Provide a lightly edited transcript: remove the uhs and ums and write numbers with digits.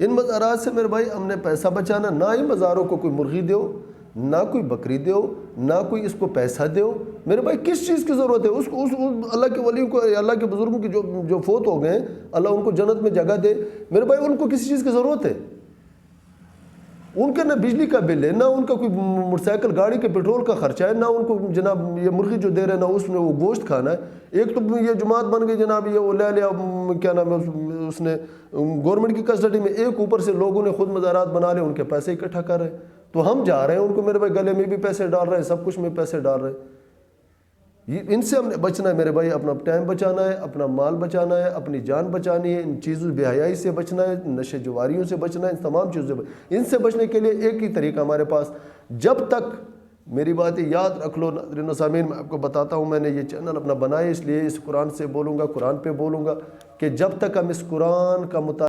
ان مزارات سے میرے بھائی ہم نے پیسہ بچانا، نہ ہی مزاروں کو کوئی مرغی دو، نہ کوئی بکری دو، نہ کوئی اس کو پیسہ دو. میرے بھائی کس چیز کی ضرورت ہے؟ اس اللہ کے ولیوں کو، اللہ کے بزرگوں کی جو فوت ہو گئے ہیں، اللہ ان کو جنت میں جگہ دے. میرے بھائی ان کو کسی چیز کی ضرورت ہے؟ ان کا نہ بجلی کا بل ہے، نہ ان کا کوئی موٹر سائیکل گاڑی کے پیٹرول کا خرچہ ہے، نہ ان کو جناب یہ مرغی جو دے رہے ہیں نہ اس میں وہ گوشت کھانا ہے. ایک تو یہ جماعت بن گئی جناب، یہ وہ لے لیا کیا نام ہے اس نے گورنمنٹ کی کسٹڈی میں، ایک اوپر سے لوگوں نے خود مزارات بنا لے، ان کے پیسے اکٹھا کر رہے ہیں. تو ہم جا رہے ہیں ان کو میرے بھائی گلے میں بھی پیسے ڈال رہے ہیں، سب کچھ میں پیسے ڈال رہے ہیں. ان سے ہم نے بچنا ہے میرے بھائی، اپنا ٹائم بچانا ہے، اپنا مال بچانا ہے، اپنی جان بچانی ہے، ان چیزوں بے حیائی سے بچنا ہے، نشے جواریوں سے بچنا ہے، ان تمام چیزوں سے ان سے بچنے کے لیے ایک ہی طریقہ ہمارے پاس. جب تک میری باتیں یاد رکھ لو ناظرین و سامعین، میں آپ کو بتاتا ہوں، میں نے یہ چینل اپنا بنایا اس لیے، اس قرآن سے بولوں گا، قرآن پہ بولوں گا، کہ جب تک ہم اس قرآن کا